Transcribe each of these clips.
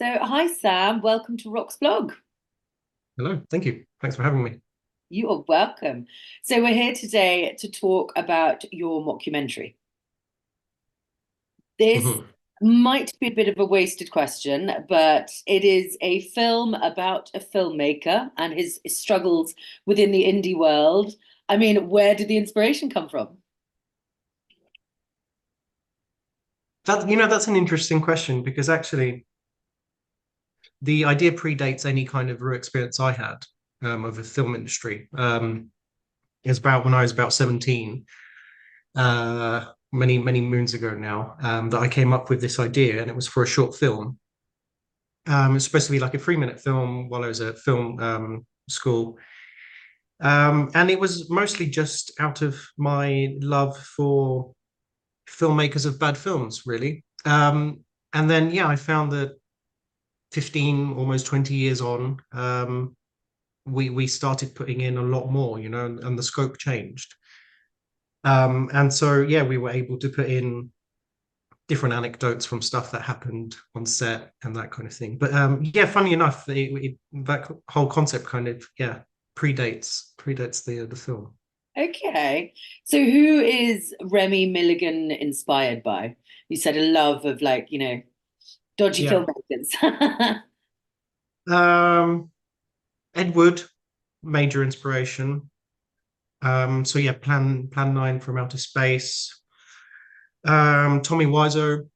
So, hi Sam, welcome to RocksBlog. Hello, thank you. Thanks for having me. You are welcome. So, we're here today to talk about your mockumentary. This Mhm. might be a bit of a wasted question, but it is a film about a filmmaker and his struggles within the indie world. I mean, where did the inspiration come from? That's an interesting question because actually the idea predates any kind of real experience I had of the film industry. It's about when I was about 17, many moons ago now, that I came up with this idea, and it was for a short film. It's supposed to be like a 3-minute film while I was at film school. And it was mostly just out of my love for filmmakers of bad films, really. And then, yeah, I found that 15, almost 20 years on, we started putting in a lot more, and the scope changed. And so, yeah, we were able to put in different anecdotes from stuff that happened on set and that kind of thing. But yeah, funny enough, that whole concept kind of, yeah, predates the film. Okay. So, who is Remi Milligan inspired by? You said a love of dodgy Yeah. filmmakers. Um, Ed Wood, major inspiration. So yeah, Plan 9 from Outer Space. Tommy Wiseau.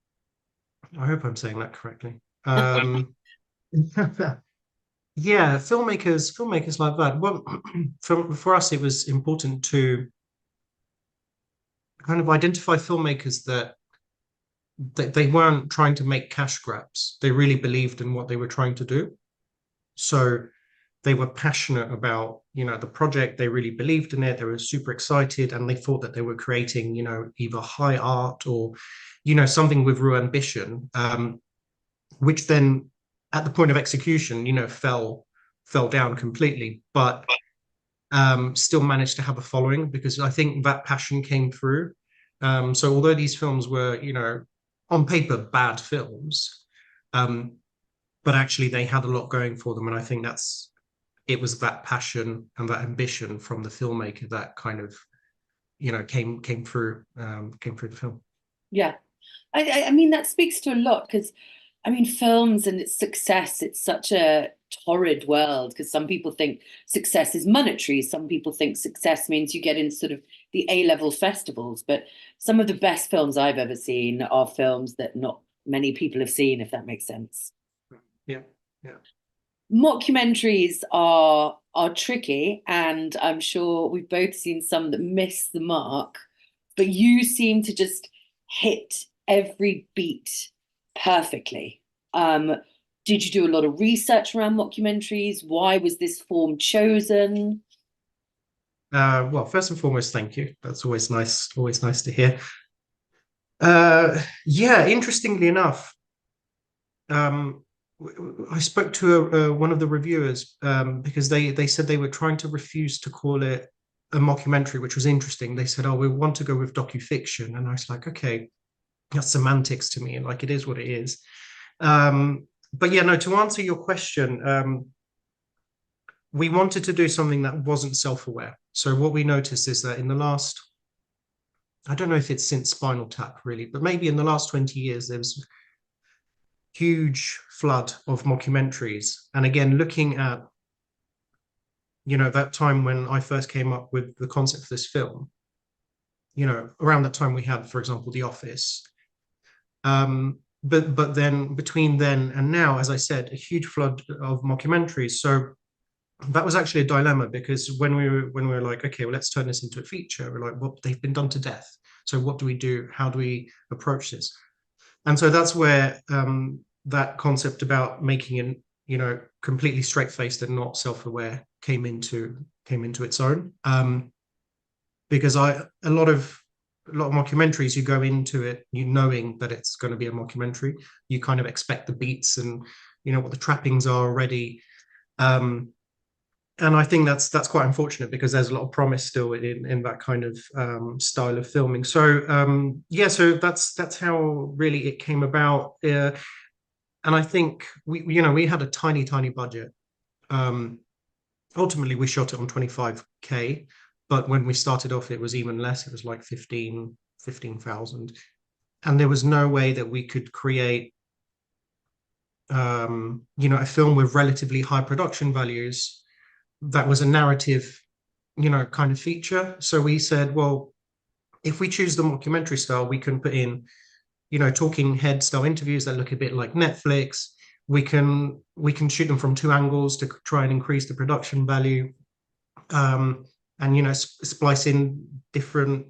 I hope I'm saying that correctly. Um, yeah, filmmakers like that. Well, for us, it was important to kind of identify filmmakers that they weren't trying to make cash grabs. They really believed in what they were trying to do. So they were passionate about the project. They really believed in it. They were super excited, and they thought that they were creating either high art or something with real ambition, which then at the point of execution fell down completely, but still managed to have a following because I think that passion came through. So although these films were on paper bad films, um, but actually they had a lot going for them, and I think it was that passion and that ambition from the filmmaker that kind of came through the film. Yeah. I mean, that speaks to a lot because, I mean, films and its success, it's such a torrid world because some people think success is monetary. Some people think success means you get in sort of the A-level festivals. But some of the best films I've ever seen are films that not many people have seen, if that makes sense. Yeah, yeah. Mockumentaries are tricky, and I'm sure we've both seen some that miss the mark, but you seem to just hit every beat perfectly. Um, did you do a lot of research around mockumentaries? Why was this form chosen? Well, first and foremost, thank you. That's always nice to hear. Yeah, interestingly enough, um, I spoke to one of the reviewers because they said they were trying to refuse to call it a mockumentary, which was interesting. They said, "Oh, we want to go with docufiction," and I was like, "Okay, that's semantics to me, and like it is what it is." But yeah, no. To answer your question, we wanted to do something that wasn't self-aware. So what we noticed is that in the last, I don't know if it's since Spinal Tap really, but maybe in the last 20 years, there was huge flood of mockumentaries. And again, looking at, that time when I first came up with the concept for this film, around that time we had, for example, The Office. But then between then and now, as I said, a huge flood of mockumentaries. So that was actually a dilemma because when we were like, okay, well, let's turn this into a feature. We're like, well, they've been done to death. So what do we do? How do we approach this? And so that's where that concept about making it, completely straight faced and not self aware came into its own. Because a lot of mockumentaries, you go into it, you knowing that it's going to be a mockumentary. You kind of expect the beats and what the trappings are already. Um, and I think that's quite unfortunate because there's a lot of promise still in that kind of style of filming. So yeah, so that's how really it came about. And I think we had a tiny budget. Um, Ultimately, we shot it on 25K, but when we started off, it was even less. It was like 15,000. And there was no way that we could create, a film with relatively high production values that was a narrative, kind of feature. So we said, well, if we choose the mockumentary style, we can put in, talking head style interviews that look a bit like Netflix. We can shoot them from two angles to try and increase the production value, and splice in different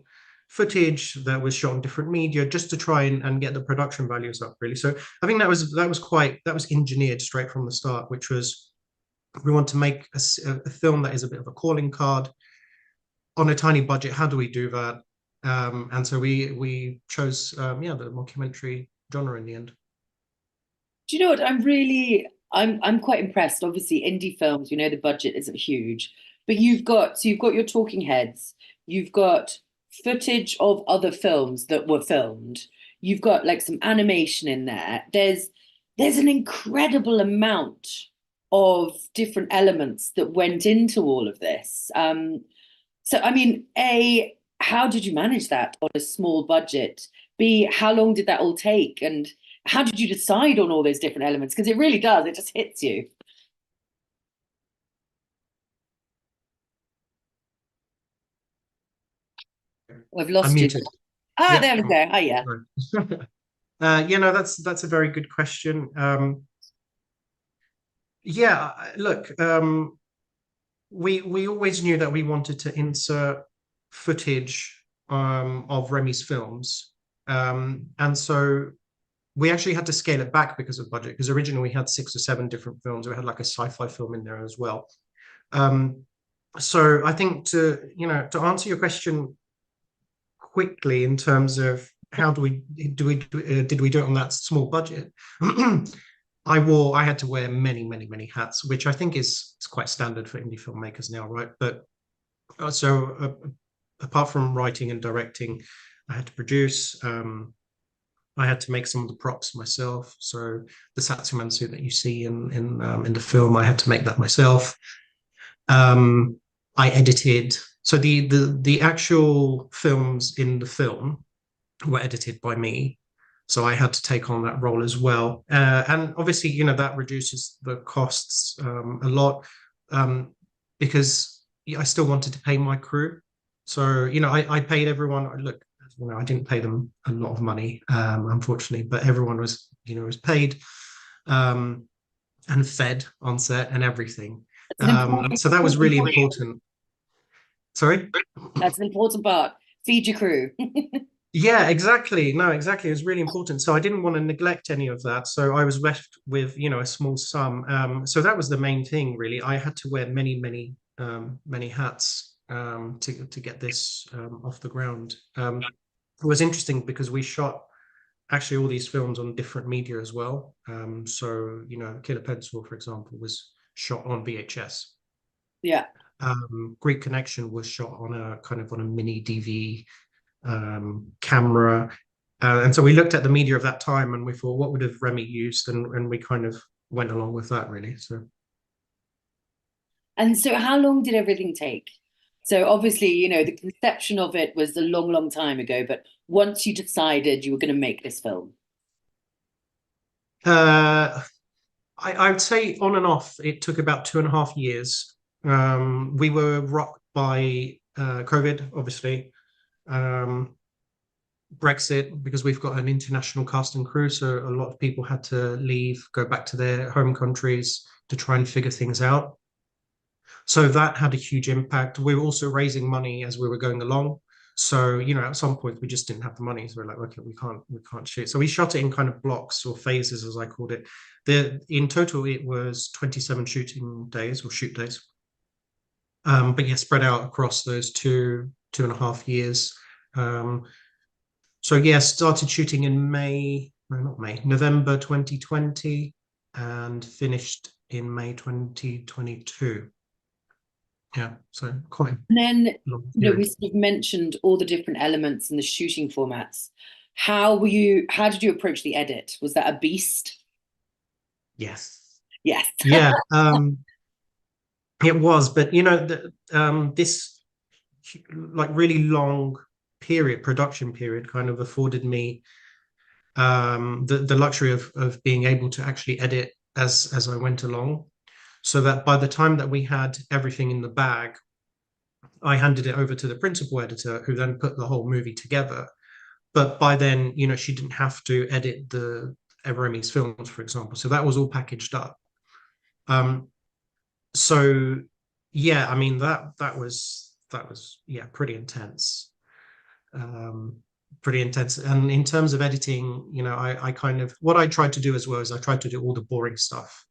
footage that was shot on different media just to try and get the production values up, really. So I think that was engineered straight from the start, which was, we want to make a film that is a bit of a calling card on a tiny budget. How do we do that? And so we chose the mockumentary genre in the end. Do you know what? I'm quite impressed. Obviously, indie films, the budget isn't huge, but you've got your talking heads, you've got footage of other films that were filmed, you've got like some animation in there. There's an incredible amount of different elements that went into all of this. So I mean, A, how did you manage that on a small budget? B, how long did that all take? And how did you decide on all those different elements? Because it really does, it just hits you. I've I'm lost you. muted. Ah, Yep. there we go. Oh, yeah. That's a very good question. Yeah, look, we always knew that we wanted to insert footage of Remy's films, and so we actually had to scale it back because of budget. Because originally we had 6 or 7 different films. We had like a sci-fi film in there as well. So I think to answer your question quickly in terms of how did we do it on that small budget? I had to wear many hats, which I think is quite standard for indie filmmakers now, right? But apart from writing and directing, I had to produce. I had to make some of the props myself. So the Satsuman suit that you see in the film, I had to make that myself. I edited. So the actual films in the film were edited by me. So I had to take on that role as well. And obviously, that reduces the costs a lot, because I still wanted to pay my crew. So, I paid everyone. Look, I didn't pay them a lot of money, unfortunately, but everyone was paid, and fed on set and everything. That's an important, So that was really important. Sorry? that's an important part. Feed your crew. Yeah, exactly. No, exactly. It was really important. So I didn't want to neglect any of that. So I was left with, a small sum. So that was the main thing, really. I had to wear many hats to get this off the ground. It was interesting because we shot actually all these films on different media as well. So, Killer Pencil, for example, was shot on VHS. Yeah. Greek Connection was shot on a mini DV camera. And so we looked at the media of that time and we thought, what would have Remi used? And we kind of went along with that, really. So. And so how long did everything take? So obviously, the conception of it was a long time ago, but once you decided you were going to make this film. I would say on and off, it took about 2.5 years. We were rocked by COVID, obviously. Brexit, because we've got an international cast and crew, so a lot of people had to leave, go back to their home countries to try and figure things out. So that had a huge impact. We were also raising money as we were going along. So, at some point we just didn't have the money. So we're like, okay, we can't shoot. So we shot it in kind of blocks or phases, as I called it. In total, it was 27 shooting days or shoot days. But yeah, spread out across those 2.5 years. So yeah, started shooting in November 2020 and finished in May 2022. Yeah, so quite And then, long we period. sort of mentioned all the different elements and the shooting formats. How did you approach the edit? Was that a beast? Yes. Yes. Yeah. It was, but this like really long production period kind of afforded me the luxury of being able to actually edit as I went along, so that by the time that we had everything in the bag, I handed it over to the principal editor, who then put the whole movie together. But by then, she didn't have to edit the Remi's films, for example. So that was all packaged up. Um, so yeah, I mean that was yeah, pretty intense. Um, Pretty intense. And in terms of editing, I kind of what I tried to do as well is I tried to do all the boring stuff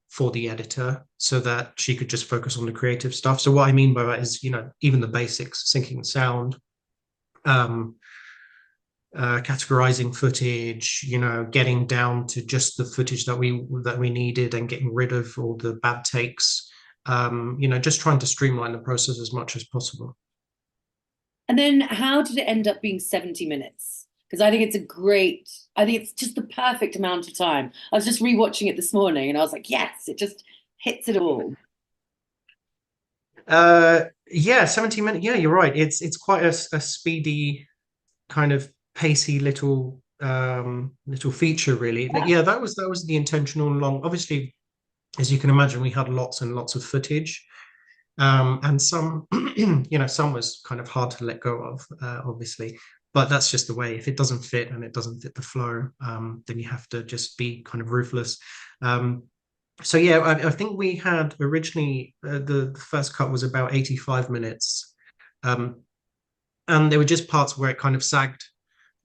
for the editor so that she could just focus on the creative stuff. So what I mean by that is, even the basics, syncing sound, um, categorizing footage, getting down to just the footage that we needed and getting rid of all the bad takes. Just trying to streamline the process as much as possible. And then how did it end up being 70 minutes? Because I think it's just the perfect amount of time. I was just rewatching it this morning and I was like, yes, it just hits it all. Yeah, 70 minutes. Yeah, you're right. It's quite a speedy, kind of pacey little feature, really. Yeah. Yeah, that was the intention all along. Obviously, as you can imagine, we had lots and lots of footage. And some, some was kind of hard to let go of, obviously, but that's just the way. If it doesn't fit and it doesn't fit the flow, then you have to just be kind of ruthless. So yeah, I think we had originally the first cut was about 85 minutes, um, and there were just parts where it kind of sagged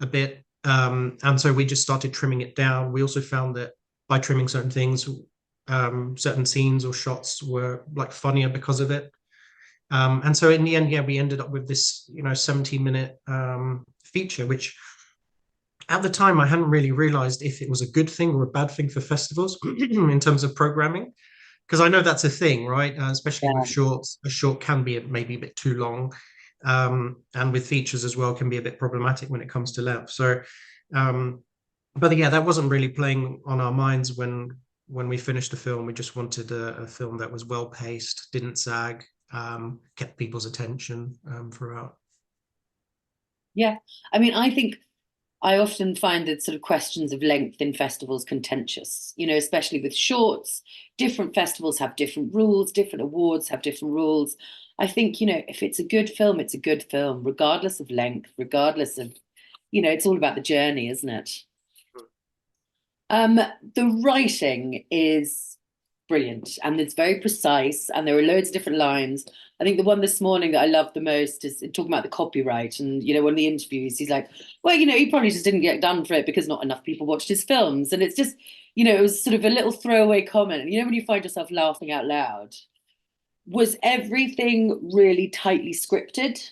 a bit, and so we just started trimming it down. We also found that by trimming certain things, certain scenes or shots were like funnier because of it. And so in the end, yeah, we ended up with this, 17-minute feature, which at the time I hadn't really realized if it was a good thing or a bad thing for festivals in terms of programming. Because I know that's a thing, right? Especially with Yeah. shorts, a short can be maybe a bit too long, and with features as well can be a bit problematic when it comes to length. So, um, but yeah, that wasn't really playing on our minds when we finished the film. We just wanted a film that was well paced, didn't sag, kept people's attention throughout. Yeah. I mean, I think I often find that sort of questions of length in festivals contentious, especially with shorts. Different festivals have different rules, different awards have different rules. I think, if it's a good film, it's a good film, regardless of length, regardless of, it's all about the journey, isn't it? Um, the writing is brilliant and it's very precise, and there are loads of different lines. I think the one this morning that I love the most is talking about the copyright. And, one of the interviews, he's like, well, he probably just didn't get done for it because not enough people watched his films. And it's just, it was sort of a little throwaway comment. And, when you find yourself laughing out loud, was everything really tightly scripted?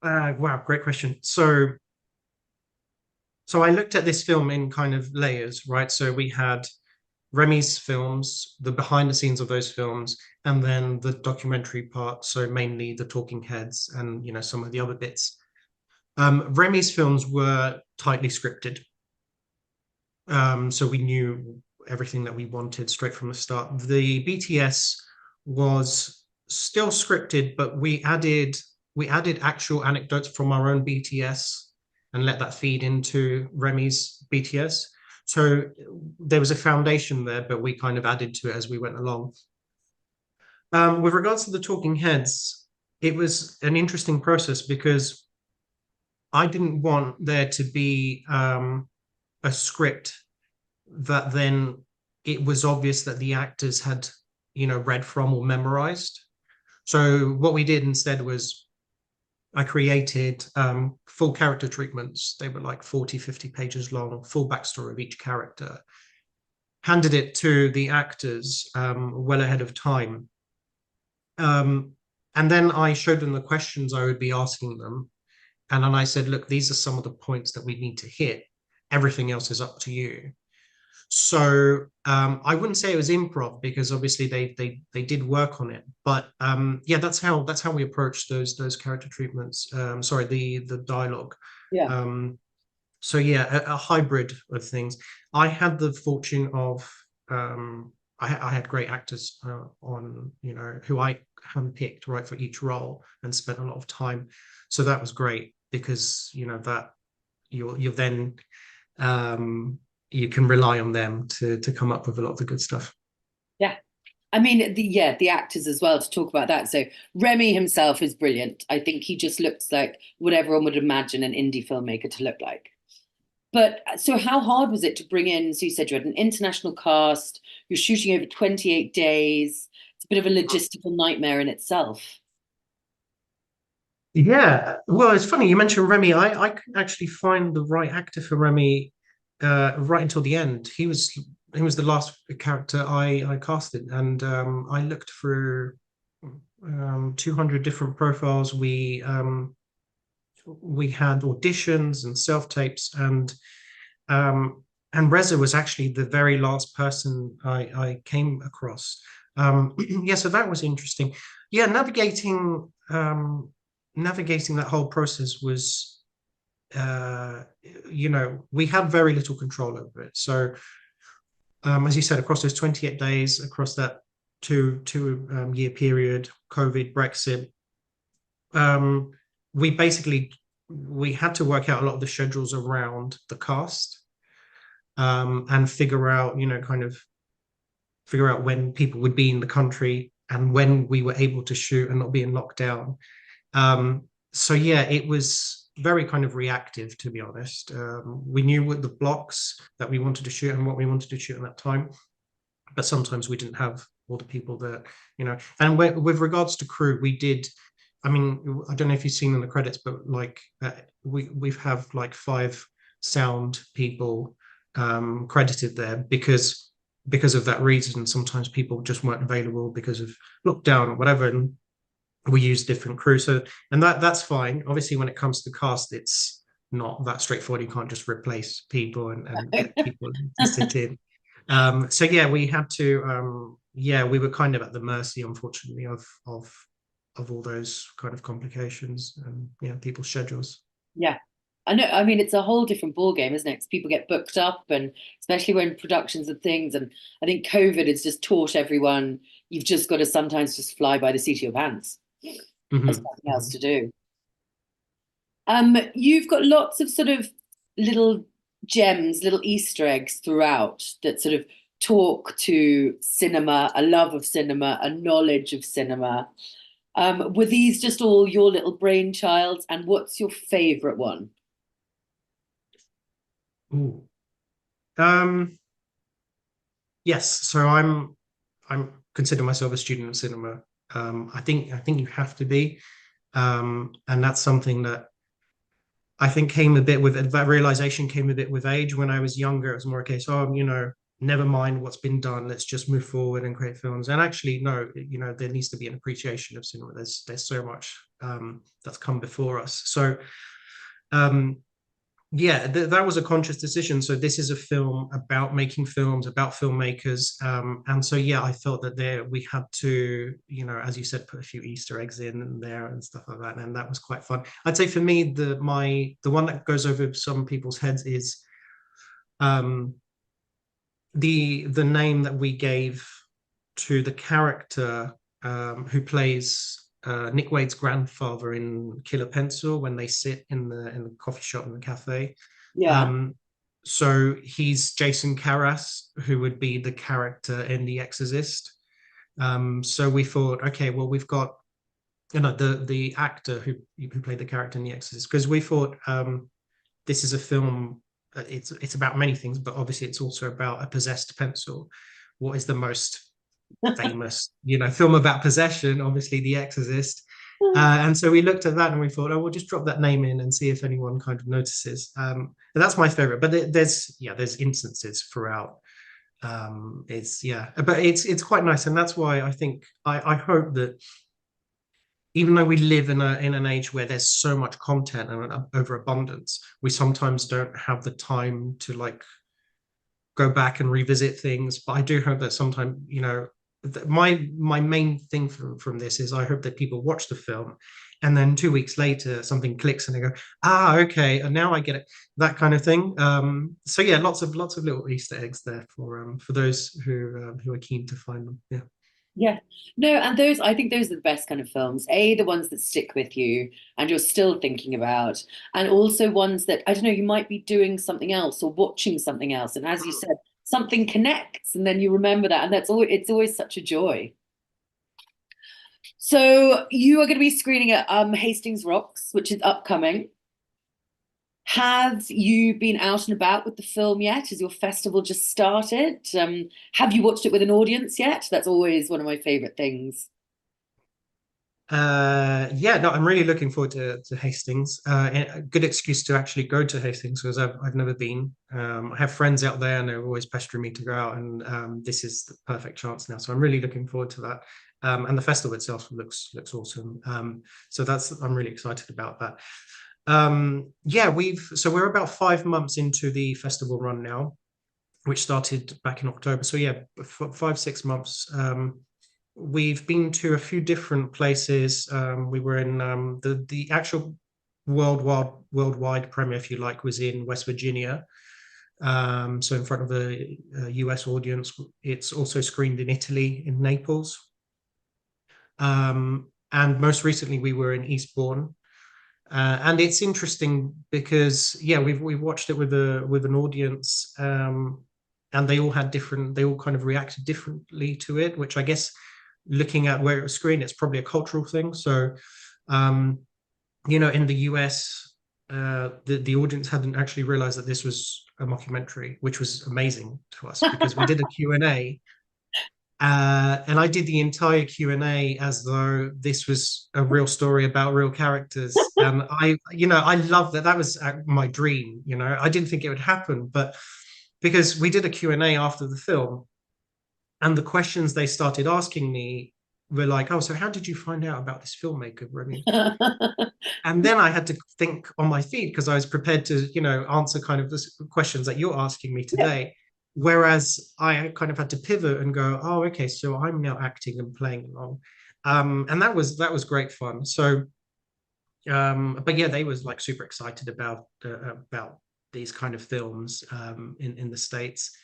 Wow, great question. So I looked at this film in kind of layers, right? So we had Remi's films, the behind the scenes of those films, and then the documentary part. So mainly the talking heads and some of the other bits. Remi's films were tightly scripted, so we knew everything that we wanted straight from the start. The BTS was still scripted, but we added actual anecdotes from our own BTS and let that feed into Remi's BTS. So there was a foundation there, but we kind of added to it as we went along. With regards to the talking heads, it was an interesting process because I didn't want there to be a script that then it was obvious that the actors had, read from or memorized. So what we did instead was I created full character treatments. They were like 40, 50 pages long, full backstory of each character, handed it to the actors well ahead of time. Um, and then I showed them the questions I would be asking them. And then I said, look, these are some of the points that we need to hit. Everything else is up to you. So I wouldn't say it was improv because obviously they did work on it, but yeah, that's how we approached those character treatments. Sorry, the dialogue. Yeah. Um, So yeah, a hybrid of things. I had the fortune of I had great actors on, you know, who I handpicked right for each role and spent a lot of time. So that was great because, you know, that you're then you can rely on them to come up with a lot of the good stuff. Yeah. I mean, the actors as well, to talk about that. So Remy himself is brilliant. I think he just looks like what everyone would imagine an indie filmmaker to look like. But so how hard was it to bring in, so you said you had an international cast, you're shooting over 28 days. It's a bit of a logistical nightmare in itself. Yeah, well, it's funny you mentioned Remy. I couldn't actually find the right actor for Remy right until the end. He was the last character I casted, and I looked through 200 different profiles. We had auditions and self tapes, and Reza was actually the very last person I came across. Yeah, so that was interesting. Yeah, navigating that whole process was, you know, we had very little control over it. So, as you said, across those 28 days, across that two year period, COVID, Brexit, um, we basically we had to work out a lot of the schedules around the cast, and figure out, you know, kind of figure out when people would be in the country and when we were able to shoot and not be in lockdown. So yeah, it was very kind of reactive, to be honest. We knew what the blocks that we wanted to shoot and what we wanted to shoot at that time, but sometimes we didn't have all the people that, you know. And with regards to crew, we did. I mean, I don't know if you've seen in the credits, but like we've have like 5 sound people credited there because of that reason. Sometimes people just weren't available because of lockdown or whatever, and we use different crew. So, and that's fine. Obviously, when it comes to cast, it's not that straightforward. You can't just replace people and get people to sit in. So yeah, we had to. Yeah, we were kind of at the mercy, unfortunately, of all those kind of complications and, yeah, people's schedules. Yeah. I know. I mean, it's a whole different ball game, isn't it? 'Cause people get booked up, and especially when productions of things. And I think COVID has just taught everyone you've just got to sometimes just fly by the seat of your pants. There's Mhm, nothing else mhm. to do. You've got lots of sort of little gems, little Easter eggs throughout that sort of talk to cinema, a love of cinema, a knowledge of cinema. Were these just all your little brainchilds? And what's your favorite one? Ooh. Um, yes, so I'm consider myself a student of cinema. I think you have to be, and that's something that I think came a bit with that realization came a bit with age. When I was younger, it was more a case, oh, you know, never mind what's been done, let's just move forward and create films. And actually, no, you know, there needs to be an appreciation of cinema. There's so much that's come before us. So um, yeah, that was a conscious decision. So this is a film about making films, about filmmakers, and so yeah, I felt that there we had to, you know, as you said, put a few Easter eggs in there and stuff like that, and that was quite fun. I'd say for me, the one that goes over some people's heads is um, the name that we gave to the character who plays Nick Wade's grandfather in Killer Pencil when they sit in the coffee shop in the cafe. Yeah. Um, so he's Jason Karras, who would be the character in The Exorcist. So we thought, okay, well, we've got, you know, the actor who played the character in The Exorcist, because we thought this is a film. It's about many things, but obviously it's also about a possessed pencil. What is the most famous, you know, film about possession? Obviously, The Exorcist. And so we looked at that and we thought, oh, we'll just drop that name in and see if anyone kind of notices. And that's my favorite. But there's instances throughout. It's yeah, but it's quite nice, and that's why I think I hope that even though we live in an age where there's so much content and an overabundance, we sometimes don't have the time to like go back and revisit things. But I do hope that sometime, you know, my main thing from this is I hope that people watch the film and then 2 weeks later something clicks and they go, okay, and now I get it, that kind of thing. So yeah, lots of little Easter eggs there for those who are keen to find them. Yeah. Yeah. No, and those, I think those are the best kind of films. A, the ones that stick with you and you're still thinking about, and also ones that, I don't know, you might be doing something else or watching something else. And as you said, something connects and then you remember that. And that's always, it's always such a joy. So you are going to be screening at Hastings Rocks, which is upcoming. Have you been out and about with the film yet? Has your festival just started? Have you watched it with an audience yet? That's always one of my favorite things. Yeah, no, I'm really looking forward to Hastings. A good excuse to actually go to Hastings because I've never been. I have friends out there and they're always pestering me to go out, and this is the perfect chance now. So I'm really looking forward to that. And the festival itself looks awesome. So I'm really excited about that. Yeah, we're about 5 months into the festival run now, which started back in October. So yeah, 5 6 months. We've been to a few different places. We were in the actual worldwide premiere, if you like, was in West Virginia. So in front of a US audience. It's also screened in Italy, in Naples. And most recently we were in Eastbourne. And it's interesting because yeah, we've watched it with an audience, and they all kind of reacted differently to it, which I guess looking at where it was screened, it's probably a cultural thing. So, um, in the US, the audience hadn't actually realized that this was a mockumentary, which was amazing to us because we did a Q&A, and I did the entire Q&A as though this was a real story about real characters. And I love that. That was my dream. I didn't think it would happen, but because we did a Q&A after the film, and the questions they started asking me were like, oh, so how did you find out about this filmmaker, Remi? And then I had to think on my feet because I was prepared to, answer kind of the questions that you're asking me Yeah. today. Whereas I kind of had to pivot and go, oh, okay, so I'm now acting and playing along. And that was great fun. So, but yeah, they was like super excited about these kind of films in the States.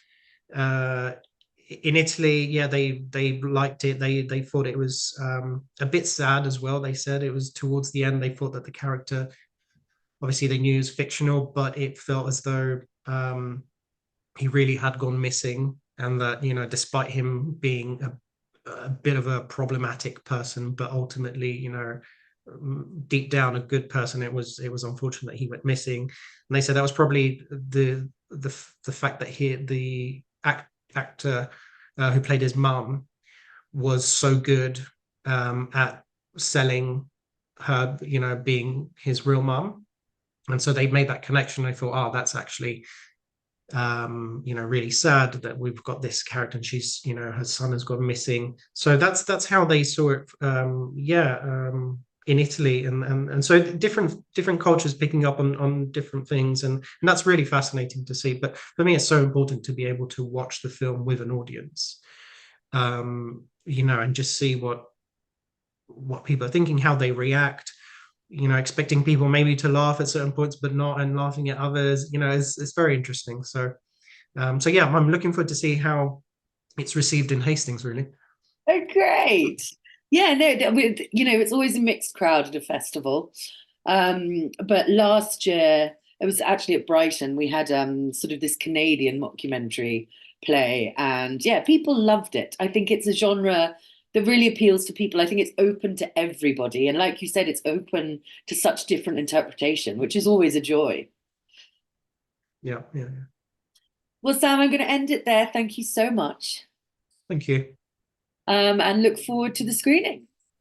Uh, in Italy, yeah, they liked it. They thought it was a bit sad as well. They said it was towards the end. They thought that the character, obviously, they knew is fictional, but it felt as though he really had gone missing, and that despite him being a bit of a problematic person, but ultimately, deep down a good person, it was unfortunate that he went missing. And they said that was probably the fact that the actor who played his mum was so good at selling her, being his real mum. And so they made that connection. I thought, oh, that's actually really sad that we've got this character and she's, her son has gone missing. So that's how they saw it. In Italy, and so different cultures picking up on different things, and that's really fascinating to see. But for me, it's so important to be able to watch the film with an audience, and just see what people are thinking, how they react, expecting people maybe to laugh at certain points but not, and laughing at others, it's very interesting. So yeah, I'm looking forward to see how it's received in Hastings, really. Oh, great. Yeah, no, it's always a mixed crowd at a festival. But last year, it was actually at Brighton, we had sort of this Canadian mockumentary play, and yeah, people loved it. I think it's a genre that really appeals to people. I think it's open to everybody. And like you said, it's open to such different interpretation, which is always a joy. Yeah, yeah, yeah. Well, Sam, I'm going to end it there. Thank you so much. Thank you. And look forward to the screening.